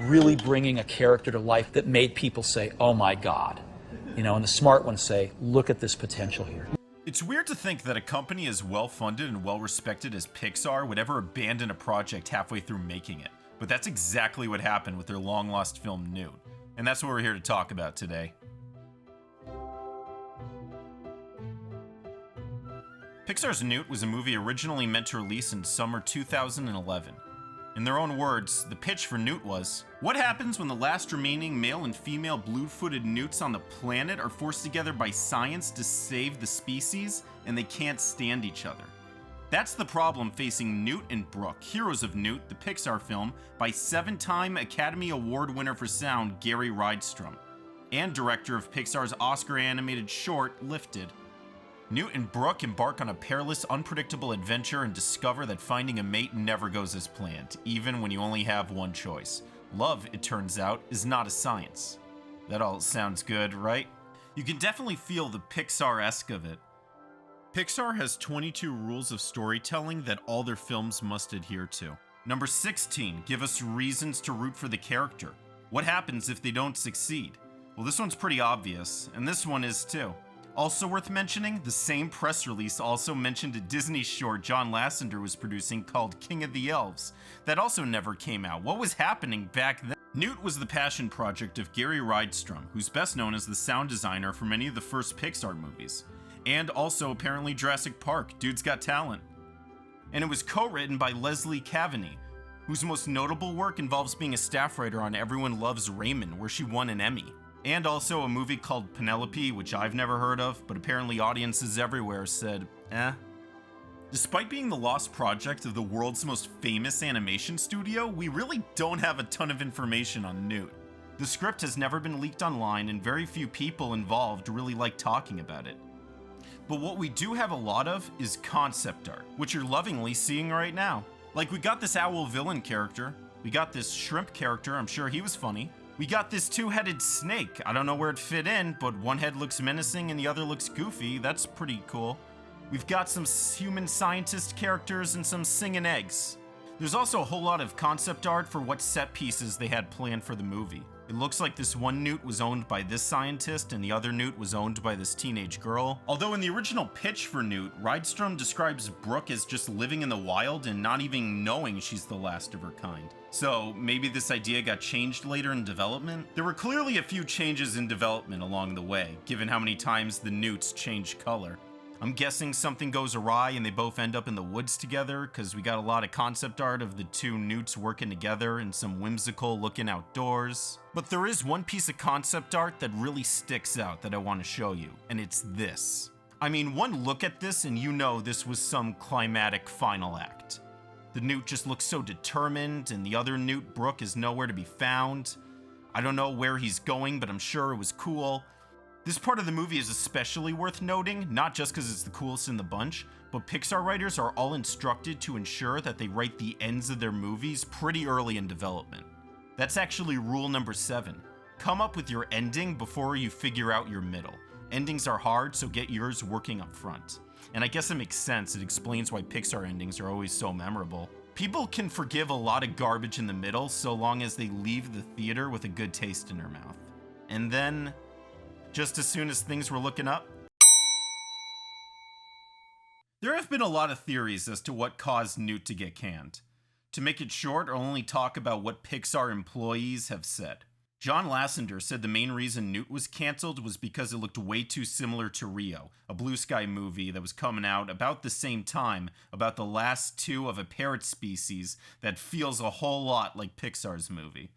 really bringing a character to life that made people say, oh my God. You know, and the smart ones say, look at this potential here. It's weird to think that a company as well-funded and well-respected as Pixar would ever abandon a project halfway through making it. But that's exactly what happened with their long-lost film, Newt. And that's what we're here to talk about today. Pixar's Newt was a movie originally meant to release in summer 2011. In their own words, the pitch for Newt was, what happens when the last remaining male and female blue-footed newts on the planet are forced together by science to save the species, and they can't stand each other? That's the problem facing Newt and Brooke, heroes of Newt, the Pixar film, by 7-time Academy Award winner for sound Gary Rydstrom, and director of Pixar's Oscar-animated short, Lifted. Newt and Brooke embark on a perilous, unpredictable adventure and discover that finding a mate never goes as planned, even when you only have one choice. Love, it turns out, is not a science. That all sounds good, right? You can definitely feel the Pixar-esque of it. Pixar has 22 rules of storytelling that all their films must adhere to. Number 16, give us reasons to root for the character. What happens if they don't succeed? Well, this one's pretty obvious, and this one is too. Also worth mentioning, the same press release also mentioned a Disney short John Lasseter was producing called King of the Elves. That also never came out. What was happening back then? Newt was the passion project of Gary Rydstrom, who's best known as the sound designer for many of the first Pixar movies. And also apparently Jurassic Park, dude's got talent. And it was co-written by Leslie Cavaney, whose most notable work involves being a staff writer on Everyone Loves Raymond, where she won an Emmy. And also a movie called Penelope, which I've never heard of, but apparently audiences everywhere said, eh. Despite being the lost project of the world's most famous animation studio, we really don't have a ton of information on Newt. The script has never been leaked online, and very few people involved really like talking about it. But what we do have a lot of is concept art, which you're lovingly seeing right now. Like, we got this owl villain character, we got this shrimp character, I'm sure he was funny. We got this two-headed snake. I don't know where it fit in, but one head looks menacing and the other looks goofy. That's pretty cool. We've got some human scientist characters and some singing eggs. There's also a whole lot of concept art for what set pieces they had planned for the movie. It looks like this one Newt was owned by this scientist and the other Newt was owned by this teenage girl. Although in the original pitch for Newt, Rydstrom describes Brooke as just living in the wild and not even knowing she's the last of her kind. So maybe this idea got changed later in development? There were clearly a few changes in development along the way, given how many times the Newts change color. I'm guessing something goes awry and they both end up in the woods together, because we got a lot of concept art of the two Newts working together in some whimsical looking outdoors. But there is one piece of concept art that really sticks out that I want to show you, and it's this. I mean, one look at this and you know this was some climatic final act. The Newt just looks so determined, and the other Newt, Brooke, is nowhere to be found. I don't know where he's going, but I'm sure it was cool. This part of the movie is especially worth noting, not just because it's the coolest in the bunch, but Pixar writers are all instructed to ensure that they write the ends of their movies pretty early in development. That's actually rule number 7. Come up with your ending before you figure out your middle. Endings are hard, so get yours working up front. And I guess it makes sense. It explains why Pixar endings are always so memorable. People can forgive a lot of garbage in the middle so long as they leave the theater with a good taste in their mouth. And then, just as soon as things were looking up, there have been a lot of theories as to what caused Newt to get canned. To make it short, I'll only talk about what Pixar employees have said. John Lasseter said the main reason Newt was canceled was because it looked way too similar to Rio, a Blue Sky movie that was coming out about the same time, about the last two of a parrot species that feels a whole lot like Pixar's movie.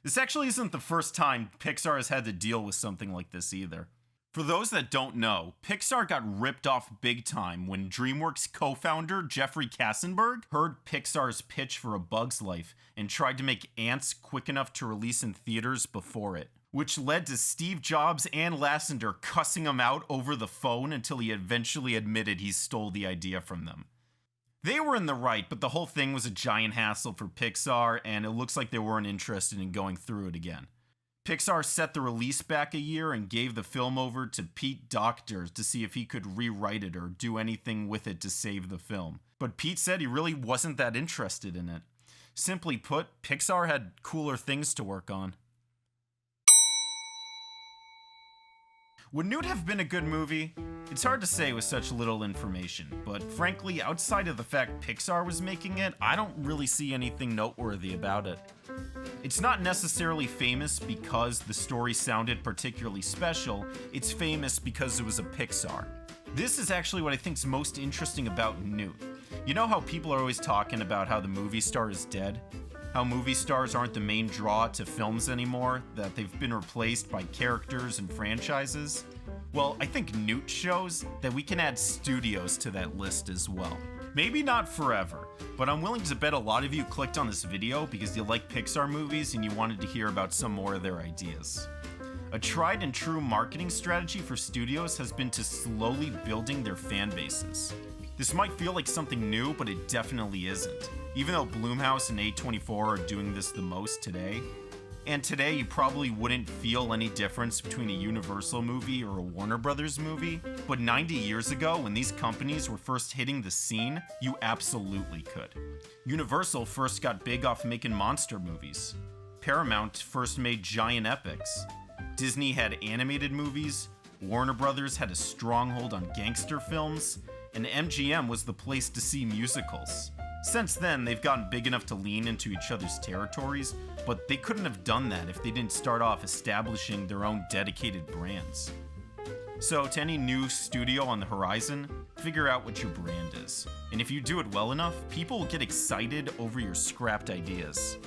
This actually isn't the first time Pixar has had to deal with something like this either. For those that don't know, Pixar got ripped off big time when DreamWorks co-founder Jeffrey Katzenberg heard Pixar's pitch for A Bug's Life and tried to make Ants quick enough to release in theaters before it, which led to Steve Jobs and Lasseter cussing him out over the phone until he eventually admitted he stole the idea from them. They were in the right, but the whole thing was a giant hassle for Pixar, and it looks like they weren't interested in going through it again. Pixar set the release back a year and gave the film over to Pete Docter to see if he could rewrite it or do anything with it to save the film. But Pete said he really wasn't that interested in it. Simply put, Pixar had cooler things to work on. Would Newt have been a good movie? It's hard to say with such little information, but frankly, outside of the fact Pixar was making it, I don't really see anything noteworthy about it. It's not necessarily famous because the story sounded particularly special, it's famous because it was a Pixar. This is actually what I think is most interesting about Newt. You know how people are always talking about how the movie star is dead? How movie stars aren't the main draw to films anymore, that they've been replaced by characters and franchises? Well, I think Newt shows that we can add studios to that list as well. Maybe not forever, but I'm willing to bet a lot of you clicked on this video because you like Pixar movies and you wanted to hear about some more of their ideas. A tried and true marketing strategy for studios has been to slowly building their fan bases. This might feel like something new, but it definitely isn't. Even though Blumhouse and A24 are doing this the most today, and today you probably wouldn't feel any difference between a Universal movie or a Warner Brothers movie, but 90 years ago when these companies were first hitting the scene, you absolutely could. Universal first got big off making monster movies. Paramount first made giant epics. Disney had animated movies, Warner Brothers had a stronghold on gangster films, and MGM was the place to see musicals. Since then, they've gotten big enough to lean into each other's territories, but they couldn't have done that if they didn't start off establishing their own dedicated brands. So, to any new studio on the horizon, figure out what your brand is. And if you do it well enough, people will get excited over your scrapped ideas.